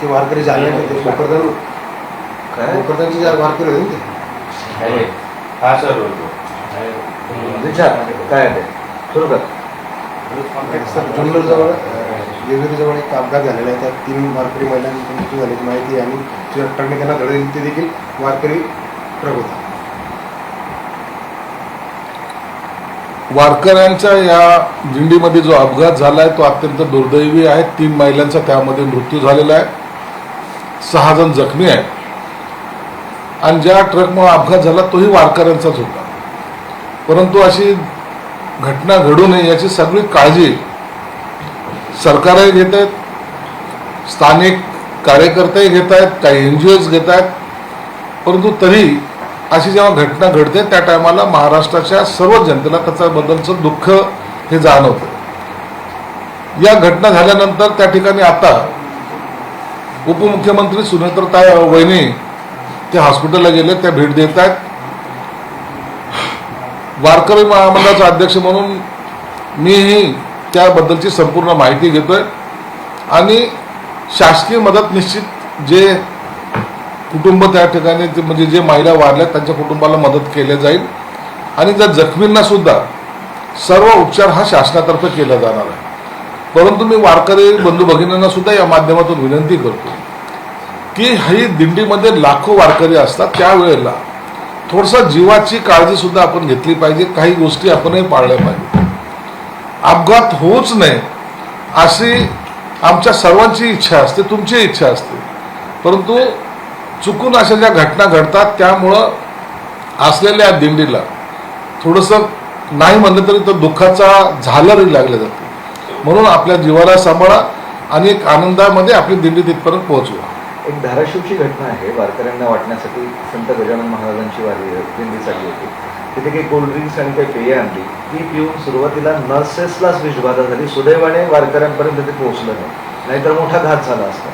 ते वारकरी झाले भोकरदनचे ज्या वारकरी होते ते हा सर विचार काय ते सुरू कर. जुन्नरजवळ जेजुरीजवळ एक अपघात झालेला आहे. त्यात 3 वारकरी महिलांची मृत्यू झाल्याची माहिती आणि ट्रकने त्यांना धडक ते देखील वारकरी ट्रक होता. वारकऱ्यांच्या या दिंडीमध्ये जो अपघात झाला आहे तो अत्यंत दुर्दैवी आहे. 3 महिलांचा त्यामध्ये मृत्यू झालेला आहे, 6 जण जखमी आहेत आणि ज्या ट्रकमुळे अपघात झाला तोही वारकऱ्यांचाच होता. परंतु अशी घटना घडू नये याची सगळी काळजी सरकारही घेत आहेत, स्थानिक कार्यकर्तेही घेत आहेत, काही NGOs घेत आहेत. परंतु तरी अशी जेव्हा घटना घडते त्या टायमाला महाराष्ट्राच्या सर्व जनतेला त्याच्याबद्दलचं दुःख हे जाणवतं. या घटना झाल्यानंतर त्या ठिकाणी आता उपमुख्यमंत्री सुनेत्राताई वहिनी त्या हॉस्पिटलला गेले, त्या भेट देत आहेत. वारकरी महामंडळाचा अध्यक्ष म्हणून मीही त्याबद्दलची संपूर्ण माहिती घेतोय आणि शासकीय मदत निश्चित जे कुटुंब त्या ठिकाणी म्हणजे जे महिला वारल्या त्यांच्या कुटुंबाला मदत केली जाईल आणि ज्या जखमींना सुद्धा सर्व उपचार हा शासनातर्फे केला जाणार आहे. परंतु मी वारकरी बंधू भगिनींना सुद्धा या माध्यमातून विनंती करतो की ही दिंडीमध्ये लाखो वारकरी असतात, त्यावेळेला थोडंसं जीवाची काळजी सुद्धा आपण घेतली पाहिजे. काही गोष्टी आपणही पाळल्या पाहिजे. अपघात होऊच नये अशी आमच्या सर्वांची इच्छा असते, तुमची इच्छा असते. परंतु चुकून अशा ज्या घटना घडतात त्यामुळं असलेल्या दिंडीला थोडंसं नाही म्हणलं तरी तर दुःखाचा झालरही लागले जाते. म्हणून आपल्या जीवाला सांभाळा आणि एक आनंदामध्ये आपली दिंडी तिथपर्यंत पोहोचवा. एक धाराशिवची घटना आहे. वारकऱ्यांना वाटण्यासाठी संत गजानन महाराजांची दिंडी चालली होती. तिथे काही कोल्ड्रिंक्स आणि काही पेय आणली. ती पिऊन सुरुवातीला नर्सेसलाच विषबाधा झाली. सुदैवाने वारकऱ्यांपर्यंत ते पोहोचलं नाही, नाहीतर मोठा घात झाला असता.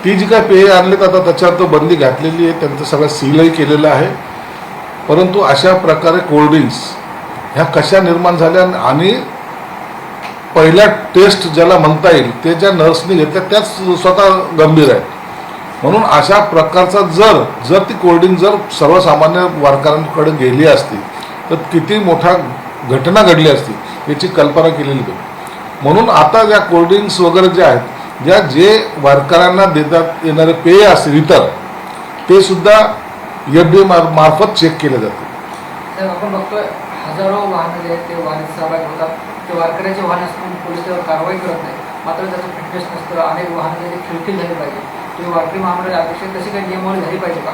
ती जी काय पेय आणलीत आता त्याच्यावर तो बंदी घातलेली आहे, त्यांचं सगळं सीलही केलेलं आहे. परंतु अशा प्रकारे कोल्ड्रिंक्स ह्या कशा निर्माण झाल्या आणि पहिल्या टेस्ट ज्याला म्हणता येईल ते ज्या नर्सने घेतल्या त्याच स्वतः गंभीर आहेत. म्हणून अशा प्रकारचा जर ती कोल्ड्रिंक जर सर्वसामान्य वारकऱ्यांकडे गेली असती तर किती मोठा घटना घडली असती याची कल्पना केलेली होती. म्हणून आता ज्या कोल्ड्रिंक्स वगैरे ज्या आहेत जे वारकऱ्यांना देतात येणारे पेय असतील इतर ते सुद्धा FDA मार्फत चेक केले जाते. तर आपण बघतोय हजारो वाहनं जे आहेत ते वाहन सहभागी होतात. ते वारकऱ्याचे वाहन असून पोलीस त्यावर कारवाई करत नाही, मात्र त्याचं फिटनेस नसतं. अनेक वाहनं जे खिळखिल झाली पाहिजे. तुम्ही वारकरी महामंडळ अध्यक्ष तशी काही नियमावली झाली पाहिजे का?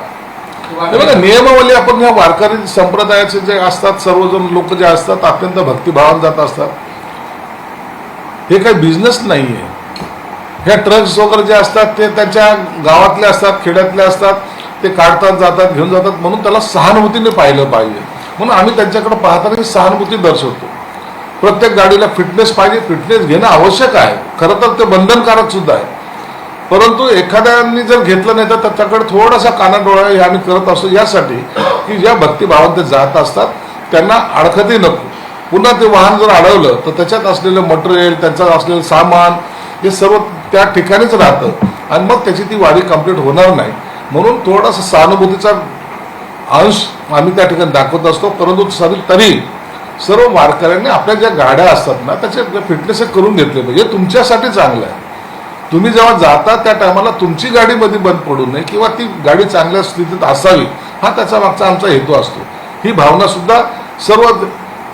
बघा, नियमावली आपण ह्या वारकरी संप्रदायाचे जे असतात सर्वजण लोक जे असतात अत्यंत भक्तिभावान जात असतात. हे काही बिझनेस नाही आहे. ह्या ट्रक्स वगैरे जे असतात ते त्यांच्या गावातले असतात, खेड्यातले असतात, ते काढतात जातात घेऊन जातात. म्हणून त्याला सहानुभूतीने पाहिलं पाहिजे. म्हणून आम्ही त्यांच्याकडे पाहताना सहानुभूती दर्शवतो. प्रत्येक गाडीला फिटनेस पाहिजे, फिटनेस घेणं आवश्यक आहे. खरं तर ते बंधनकारक सुद्धा आहे. परंतु एखाद्याने जर घेतलं नाही तर त्याच्याकडे थोडासा कानाडोळा हे आम्ही करत असतो यासाठी की ज्या भक्तिभावात ते जात असतात त्यांना अडखतही नको. पुन्हा ते वाहन जर अडवलं तर त्याच्यात असलेलं मटेरियल, त्याच्यात असलेलं सामान हे सर्व त्या ठिकाणीच राहतं आणि मग त्याची ती वारी कंप्लीट होणार नाही. म्हणून थोडासा सहानुभूतीचा अंश आम्ही त्या ठिकाणी दाखवत असतो. परंतु तरी सर्व वारकऱ्यांनी आपल्या ज्या गाड्या असतात ना त्याचे फिटनेस करून घेतले पाहिजे. तुमच्यासाठी चांगलं आहे. तुम्ही जेव्हा जाता त्या टायमाला तुमची गाडीमध्ये बंद पडू नये किंवा ती गाडी चांगल्या स्थितीत असावी हा त्याचा मागचा आमचा हेतू असतो. ही भावना सुद्धा सर्व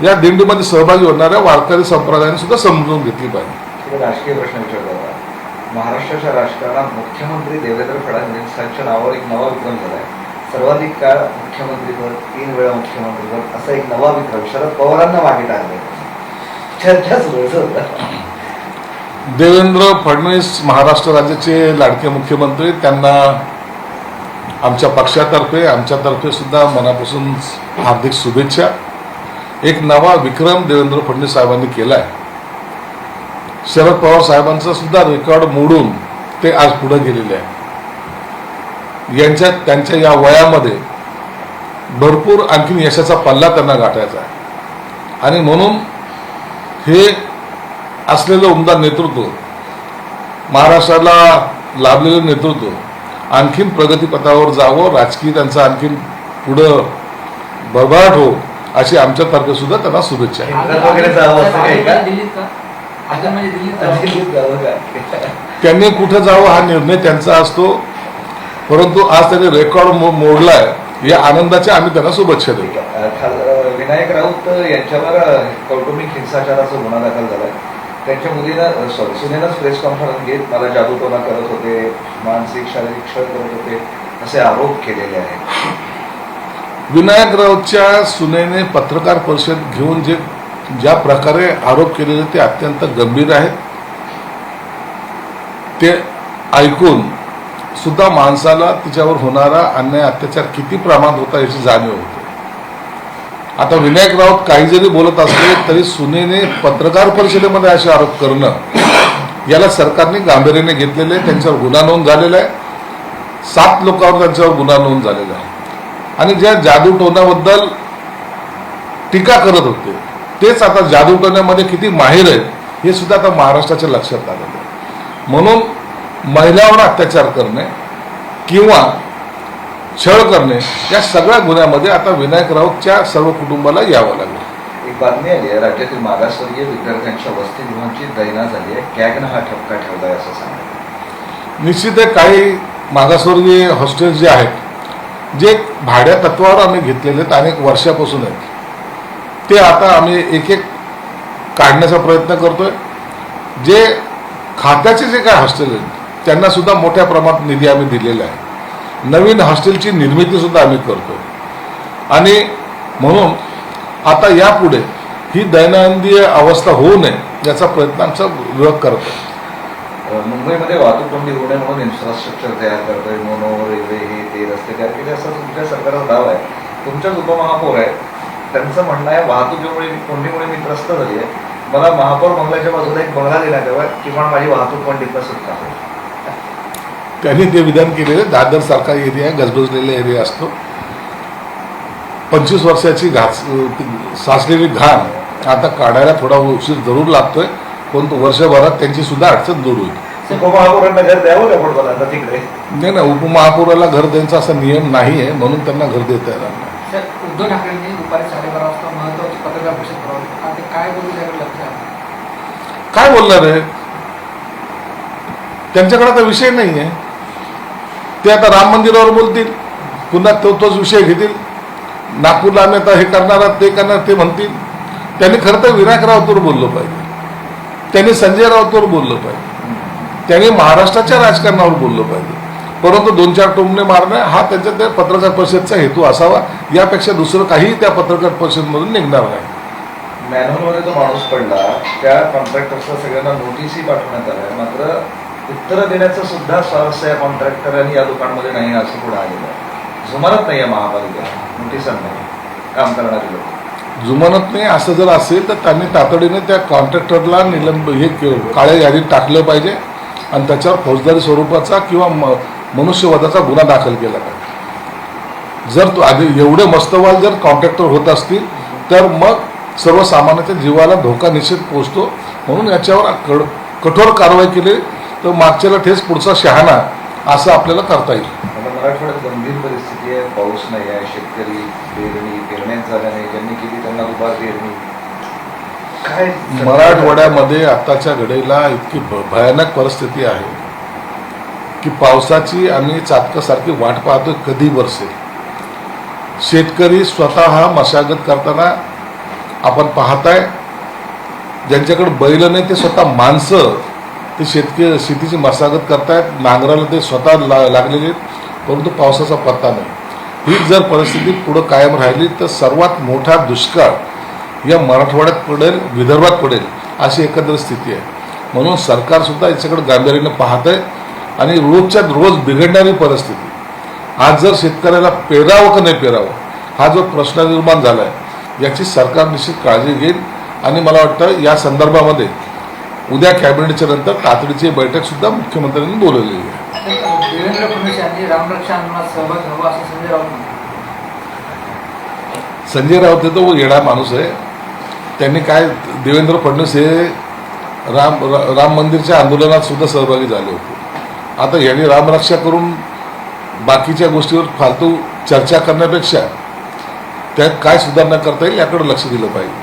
या दिंडीमध्ये सहभागी होणाऱ्या वारकरी संप्रदायाने सुद्धा समजून घेतली पाहिजे. राजकीय प्रश्न विचारला. महाराष्ट्राच्या राजकारणात मुख्यमंत्री देवेंद्र फडणवीसांच्या नावावर एक नवा विक्रम झाला आहे. सर्वाधिक काळ मुख्यमंत्रीपद, 3 वेळा मुख्यमंत्रीपद असा एक नवा विक्रम शरद पवारांना मागे टाकले. चर्चा सुरू होता. देवेंद्र फडणवीस महाराष्ट्र राज्याचे लाडके मुख्यमंत्री, त्यांना आमच्या पक्षातर्फे आमच्यातर्फे सुद्धा मनापासून हार्दिक शुभेच्छा. एक नवा विक्रम देवेंद्र फडणवीस साहेबांनी केला आहे. शरद पवार साहेबांचा सुद्धा रेकॉर्ड मोडून ते आज पुढे गेलेले आहे. त्यांच्या या वयामध्ये भरपूर आणखीन यशाचा पल्ला त्यांना गाठायचा आहे आणि म्हणून हे असलेलं उमदा नेतृत्व, महाराष्ट्राला लाभलेलं नेतृत्व आणखीन प्रगतीपथावर जावं, राजकीय त्यांचं आणखीन पुढं भरभराट हो अशी आमच्यातर्फे सुद्धा त्यांना शुभेच्छा आहे. केंद्रात वगैरे जावं असं काही का? दिल्लीत का अजून म्हणजे दिल्लीत जावं? दिल्लीत जावं का? त्यांनी कुठं जावं हा निर्णय त्यांचा असतो, परंतु आज त्यांनी रेकॉर्ड मोडलाय या आनंदाच्या आम्ही त्यांना शुभेच्छा देतो. विनायक राऊत यांच्यावर कौटुंबिक हिंसाचाराचा गुन्हा दाखल झालाय. त्यांच्या मुलीनं सुनेनंच प्रेस कॉन्फरन्स घेत मला जादूटोना करत होते, मानसिक शारीरिक छळ करत होते असे आरोप केलेले आहेत. विनायक राऊतच्या सुनेने पत्रकार परिषद घेऊन ज्या प्रकारे आरोप केलेले ते अत्यंत गंभीर आहेत. ते ऐकून सुद्धा माणसाला तिच्यावर होणारा अन्याय अत्याचार किती प्रमाणात होता याची जाणीव होते. आता विनायक राऊत काही जरी बोलत असले तरी सुनेने पत्रकार परिषदेमध्ये असे आरोप करणं याला सरकारने गांभीर्याने घेतलेले आहे. त्यांच्यावर गुन्हा नोंद झालेला आहे. 7 लोकांवर त्यांच्यावर गुन्हा नोंद झालेला आहे. आणि ज्या जादूटोण्याबद्दल टीका करत होते तेच आता जादूटोण्यामध्ये किती माहीर आहेत हे सुद्धा आता महाराष्ट्राच्या लक्षात आलेलं आहे. म्हणून महिलांवर अत्याचार करणे किंवा छळ करणे या सगळ्या गुन्ह्यामध्ये आता विनायक राऊतच्या सर्व कुटुंबाला यावं लागेल. एक बातमी आली आहे, राज्यातील मागासवर्गीय विद्यार्थ्यांच्या वसतिगृहांची दैना झाली आहे. कॅगनं हा ठपका ठेवलाय असं सांगतात. निश्चित आहे, काही मागासवर्गीय हॉस्टेल्स जे आहेत जे भाड्या तत्वावर आम्ही घेतलेले आहेत अनेक वर्षापासून आहेत, ते आता आम्ही एक एक काढण्याचा प्रयत्न करतोय. जे खात्याचे जे काय हॉस्टेल आहेत त्यांना सुद्धा मोठ्या प्रमाणात निधी आम्ही दिलेला आहे. नवीन हॉस्टेलची निर्मिती सुद्धा आम्ही करतोय. आणि म्हणून आता यापुढे ही दैनंदिन अवस्था होऊ नये याचा प्रयत्न आमचा विभाग करतो. मुंबईमध्ये वाहतूक कोंडी होऊ नये म्हणून इन्फ्रास्ट्रक्चर तयार करतोय, मोनो रेल्वे हे ते रस्ते तयार केले असं तुमच्या सरकारचा दावा आहे. तुमच्याच उपमहापौर आहे, त्यांचं म्हणणं आहे वाहतुकीमुळे कोंडीमुळे मी त्रस्त झाली आहे, मला महापौर बंगल्याच्या बाजूला एक बंगला देण्यात यावा किंवा माझी वाहतूक कोंडीतनं सुटका होईल. त्यांनी ते विधान केलेले. दादर सारखा एरिया गजबजलेला एरिया असतो. 25 वर्षाची साचलेली घाण आता काढायला थोडा उशीर जरूर लागतोय, परंतु वर्षभरात त्यांची सुद्धा अडचण दूर होईल. उपमहापौरांना घर द्यावं का फुटबॉल आता तिकडे? नाही, उपमहापौराला घर द्यायचा असा नियम नाही आहे, म्हणून त्यांना घर देता येणार नाही. सर, उद्धव ठाकरेंनी दुपारी 12:30 वाजता महत्वाची पत्रकार परिषद भरवली. आता काय बोलू त्याकडे लक्ष आहे? काय बोलणार आहे? त्यांच्याकडे आता विषय नाही आहे. ते आता राम मंदिरावर बोलतील, पुन्हा तोच विषय घेतील. नागपूरला आम्ही आता हे करणार ते करणार ते म्हणतील. त्यांनी खरं तर विनायक राऊतवर बोललं पाहिजे, त्यांनी संजय राऊतवर बोललं पाहिजे, त्यांनी महाराष्ट्राच्या राजकारणावर बोललं पाहिजे. परंतु 2-4 टोमणे मारणं हा त्यांच्या त्या पत्रकार परिषदेचा हेतू असावा. यापेक्षा दुसरं काही त्या पत्रकार परिषदेमधून निघणार नाही. मॅन्युअलमध्ये तो माणूस पडला, त्या कॉन्ट्रॅक्टर्सला सगळ्यांना नोटीसही पाठवण्यात आल्या, मात्र उत्तरं देण्याचं सुद्धा स्वारस्य या कॉन्ट्रॅक्टरांनी या दुकानमध्ये नाही असं पुढे आलेलं आहे. जुमानत नाही आहे महापालिका नोटिसांना काम करणारे लोक. जुमानत नाही असं जर असेल तर त्यांनी तातडीने त्या कॉन्ट्रॅक्टरला काळ्या यादीत टाकलं पाहिजे आणि त्याच्यावर फौजदारी स्वरूपाचा किंवा मनुष्यवधाचा गुन्हा दाखल केला पाहिजे. जर तो आधी एवढे मस्तवाल जर कॉन्ट्रॅक्टर होत असतील तर मग सर्वसामान्याच्या जीवाला धोका निश्चित पोहोचतो. म्हणून याच्यावर कठोर कारवाई केली तर मागच्याला ठेस पुढचा शहाणा असं आपल्याला करता येईल. आता मराठवाड्यात गंभीर परिस्थिती आहे, पाऊस नाही आहे, शेतकरी पेरण्यात झाल्या नाही, ज्यांनी केली त्यांना दुबार पेरणी. काय मराठवाड्यामध्ये आताच्या घडीला इतकी भयानक परिस्थिती आहे की पावसाची आम्ही चातकासारखी वाट पाहतोय कधी बरसेल. शेतकरी स्वतः मशागत करताना आपण पाहताय, ज्यांच्याकडे बैल नाही ते स्वतः माणसं ते शेतीची मशागत करतायत, नांगराला ते स्वतः लागलेले आहेत, परंतु पावसाचा पत्ता नाही. ही जर परिस्थिती पुढं कायम राहिली तर सर्वात मोठा दुष्काळ या मराठवाड्यात पडेल, विदर्भात पडेल अशी एकंदर स्थिती आहे. म्हणून सरकारसुद्धा याच्याकडे गांभीर्याने पाहत आहे आणि रोजच्या रोज बिघडणारी परिस्थिती. आज जर शेतकऱ्याला पेरावं का नाही पेरावं हा जो प्रश्न निर्माण झाला आहे याची सरकार निश्चित काळजी घेईल. आणि मला वाटतं या संदर्भामध्ये उद्या कॅबिनेटच्या नंतर तातडीची बैठक सुद्धा मुख्यमंत्र्यांनी बोलवलेली आहे. देवेंद्र फडणवीस यांनी रामरक्षा आंदोलनात सहभाग घ्यावा असं संजय राऊत म्हणतात. संजय राऊत हे तो येडा माणूस आहे. त्यांनी काय देवेंद्र फडणवीस हे राम मंदिरच्या आंदोलनात सुद्धा सहभागी झाले होते. आता यांनी रामरक्षा करून बाकीच्या गोष्टीवर फालतू चर्चा करण्यापेक्षा त्यात काय सुधारणा करता येईल याकडे लक्ष दिलं पाहिजे.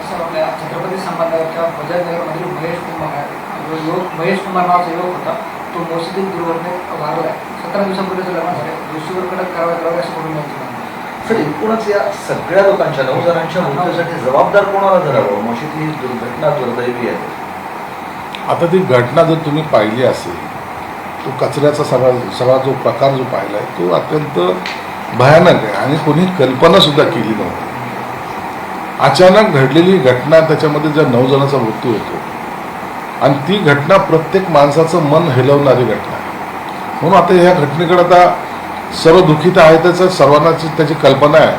असं आपल्या छत्रपती संभाजीनगरच्या बजाजनगरमधील महेश कुमार नावाचा युवक होता. तो मोर्शीतील दुर्घटनेत वारला आहे. 17 दिवसांपूर्वी लग्न झाले. दोषीवर कडक कारवाई करावी अशी म्हणून यांची मागणी. सर, एकूणच या सगळ्या लोकांच्या 9 जणांच्या मृत्यूसाठी जबाबदार कोणाला धरावं? मोशीतली ही दुर्घटना दुर्दैवी आहे. आता ती घटना जर तुम्ही पाहिली असेल, तो कचऱ्याचा सगळा जो प्रकार जो पाहिला आहे तो अत्यंत भयानक आहे आणि कोणी कल्पनासुद्धा केली नव्हती. अचानक घडलेली घटना, त्याच्यामध्ये ज्या 9 जणांचा मृत्यू होतो आणि ती घटना प्रत्येक माणसाचं मन हेलवणारी घटना आहे. म्हणून आता ह्या घटनेकडे आता सर्व दुःखित आहेतच, सर्वांना त्याची कल्पना आहे.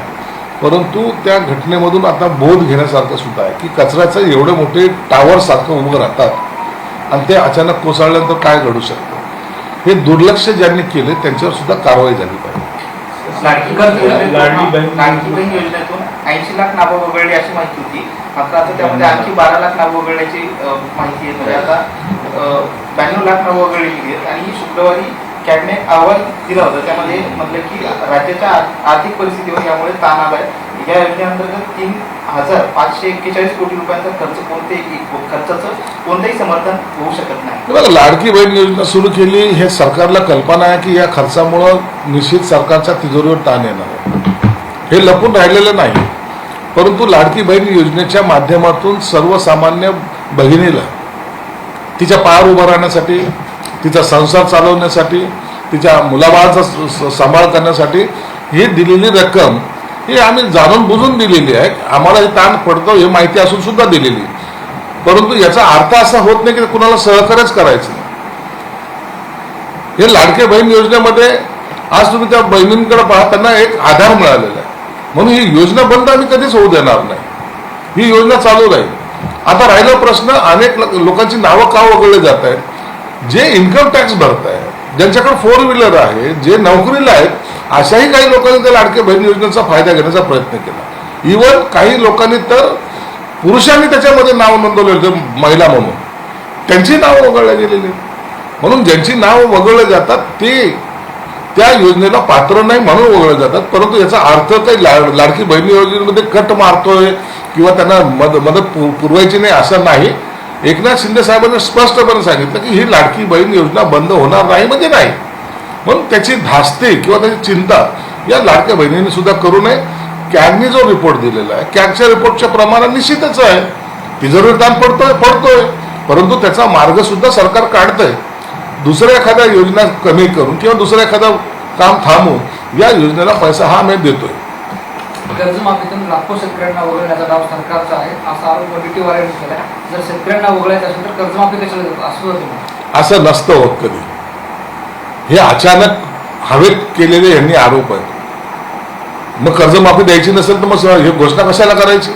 परंतु त्या घटनेमधून आता बोध घेण्यासारखं सुद्धा आहे की कचऱ्याचं एवढे मोठे टावर सारखं उभं राहतात आणि ते अचानक कोसळल्यानंतर काय घडू शकतं. हे दुर्लक्ष ज्यांनी केले त्यांच्यावर सुद्धा कारवाई झाली पाहिजे. लाडकी बहीण योजनेतून 80 लाख नावं वगळली अशी माहिती होती. मात्र आता त्यामध्ये आणखी 12 लाख नावं वगळण्याची माहिती आहे. म्हणजे आता 92 लाख नावं वगळली गेली आहेत. आणि ही शुक्रवारी कॅबिनेट अहवाल दिला होता. त्यामध्ये म्हटलं की राज्याच्या आर्थिक परिस्थितीवर यामुळे ताण आला आहे. या योजनेअंतर्गत 3,541 कोटी रुपयांचा खर्चाचं कोणतंही समर्थन होऊ शकत नाही. बघा, लाडकी बहीण योजना सुरू केली, हे सरकारला कल्पना आहे की या खर्चामुळं निश्चित सरकारच्या तिजोरीवर ताण येणार आहे. हे लपून राहिलेलं नाही. परंतु लाडकी बहीण योजनेच्या माध्यमातून सर्वसामान्य भगिनीला तिच्या पायावर उभं राहण्यासाठी, तिचा संसार चालवण्यासाठी, तिच्या मुलाबाळाचा सांभाळ करण्यासाठी ही दिलेली रक्कम ही आम्ही जाणून बुजून दिलेली आहे. आम्हाला हे ताण पडतो हे माहिती असून सुद्धा दिलेली. परंतु याचा अर्थ असा होत नाही की कुणाला सहकार्यच करायचं नाही. हे लाडके बहीण योजनेमध्ये आज तुम्ही त्या बहिणींकडे पाहता, त्यांना एक आधार मिळालेला आहे. म्हणून ही योजना बंद आम्ही कधीच होऊ देणार नाही. ही योजना चालू राहील. आता राहिला प्रश्न, अनेक लोकांची नावं का वगळले जात आहेत. जे इन्कम टॅक्स भरत आहे, ज्यांच्याकडे 4 व्हीलर आहे, जे नोकरीला आहेत, अशाही काही लोकांनी त्या लाडके बहीण योजनेचा फायदा घेण्याचा प्रयत्न केला. इव्हन काही लोकांनी तर पुरुषांनी त्याच्यामध्ये नाव नोंदवले होते महिला म्हणून, त्यांची नावं वगळल्या गेलेली. म्हणून ज्यांची नावं वगळले जातात ते त्या योजनेला पात्र नाही म्हणून वगळले जातात. परंतु याचा अर्थ काही लाडकी बहीण योजनेमध्ये कट मारतोय किंवा त्यांना मदत पुरवायची नाही असं नाही. एकनाथ शिंदे साहेबांनी स्पष्टपणे सांगितलं की ही लाडकी बहीण योजना बंद होणार नाही म्हणजे नाही. म्हणून त्याची धास्ती किंवा त्याची चिंता या लाडक्या बहिणींनी सुद्धा करू नये. कॅगनी जो रिपोर्ट दिलेला आहे, कॅगच्या रिपोर्टच्या प्रमाणात निश्चितच आहे तिजोरीवर ताण पडतोय. परंतु त्याचा मार्ग सुद्धा सरकार काढतंय. दुसऱ्या एखाद्या योजना कमी करून किंवा दुसरं एखादं काम थांबवून या योजनेला पैसा हा आम्ही देतोय. कर्जमाफीतून लाखो शेतकऱ्यांना वगळण्याचा डाव सरकारचा आहे असा आरोप वडेट्टीवारांनी केला. जर शेतकऱ्यांना वगळायचं असेल तर कर्जमाफी कशाला देतो असं होतं. असं नसतं होत कधी. हे अचानक हवेत केलेले यांनी आरोप आहेत. मग कर्जमाफी द्यायची नसेल तर मग हे घोषणा कशाला करायची.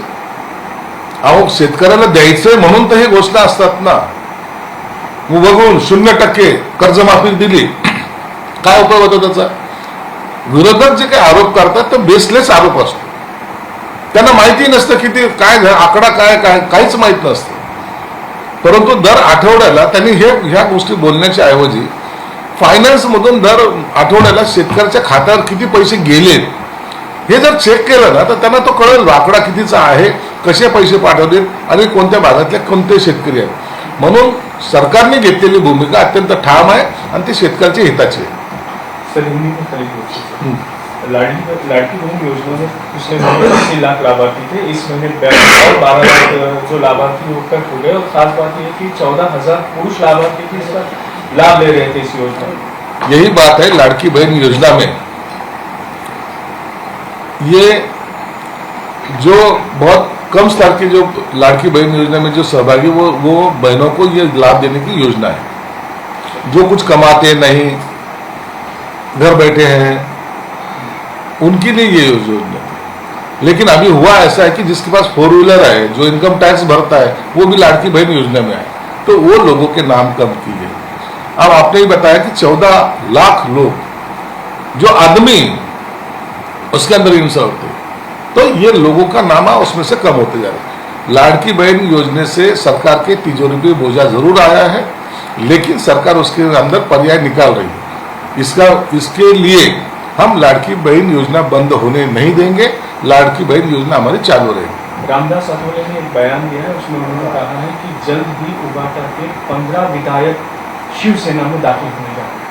अहो, शेतकऱ्याला द्यायचंय म्हणून तर हे घोषणा असतात ना. मग बघून 0% कर्जमाफी दिली, काय उपयोग होतो त्याचा. विरोधक जे काही आरोप करतात ते बेसलेस आरोप असतो. त्यांना माहिती नसतं किती काय आकडा काय काहीच माहीत नसतं. परंतु दर आठवड्याला त्यांनी ह्या गोष्टी बोलण्याच्या ऐवजी फायनान्समधून दर आठवड्याला शेतकऱ्याच्या खात्यावर किती पैसे गेलेत हे जर चेक केलं ना तर त्यांना तो कळेल आकडा कितीचा आहे, कसे पैसे पाठवले आणि कोणत्या भागातले कोणते शेतकरी आहेत. म्हणून सरकारने घेतलेली भूमिका अत्यंत ठाम आहे आणि ती शेतकऱ्याच्या हिताची आहे. सर, हिंदी में खाली पूछिए। लाडकी बहन योजना में पिछले महीने 80 लाख लाभार्थी थे, इस महीने और 12 लाख जो लाभार्थी वो कट हो गए। और खास बात यह कि 14,000 पुरुष लाभार्थी थे इसका लाभ ले रहे थे इस योजना में। यही बात है लाडकी बहन योजना में। ये जो बहुत कम स्तर की जो लाडकी बहन योजना में जो सहभागी वो बहनों को ये लाभ देने की योजना है। जो कुछ कमाते नहीं, घर बैठे हैं, उनके लिए ये योजना है। लेकिन अभी हुआ ऐसा है कि जिसके पास 4 व्हीलर है, जो इनकम टैक्स भरता है, वो भी लाडकी बहन योजना में आए, तो वो लोगों के नाम कम की गई। अब आपने ही बताया कि 14 लाख लोग जो आदमी उसके अंदर इंसर्ट थे, तो ये लोगों का नामा उसमें से कम होते जा रहा है। लाड़की बहन योजना से सरकार के तिजोरी पे बोझा जरूर आया है, लेकिन सरकार उसके अंदर पर्याय निकाल रही है। इसके लिए हम लाड़की बहन योजना बंद होने नहीं देंगे। लाड़की बहन योजना हमारी चालू रहेगी। रामदास अठवले ने एक बयान दिया है, उसमें उन्होंने कहा है कि जल्द ही उबाटा के 15 विधायक शिवसेना में दाखिल होने जा रहे हैं।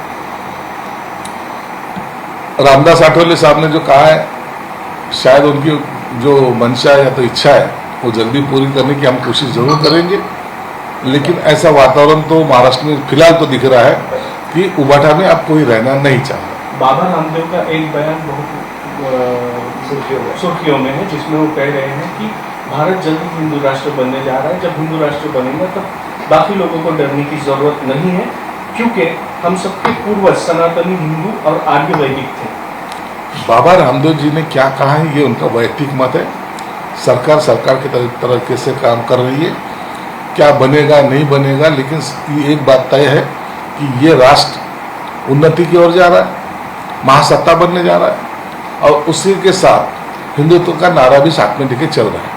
रामदास आठवले साहब ने जो कहा है, शायद उनकी जो मंशा या तो इच्छा है वो जल्दी पूरी करने की हम कोशिश जरूर करेंगे, लेकिन ऐसा वातावरण तो महाराष्ट्र में फिलहाल तो दिख रहा है कि उबाटा में अब कोई रहना नहीं चाहता। बाबा रामदेव का एक बयान बहुत सुर्खियों में है, जिसमें वो कह रहे हैं कि भारत जल्द ही हिंदू राष्ट्र बनने जा रहा है। जब हिंदू राष्ट्र बनेगा तब बाकी लोगों को डरने की जरूरत नहीं है, क्योंकि हम सबके पूर्वज सनातनी हिंदू और आर्य वैदिक थे। बाबा रामदेव जी ने क्या कहा है ये उनका वैयक्तिक मत है। सरकार की तरीके से काम कर रही है, क्या बनेगा नहीं बनेगा, लेकिन एक बात तय है कि ये राष्ट्र उन्नति की ओर जा रहा है, महासत्ता बनने जा रहा है, और उसी के साथ हिंदुत्व का नारा भी साथ में लेके चल रहा है।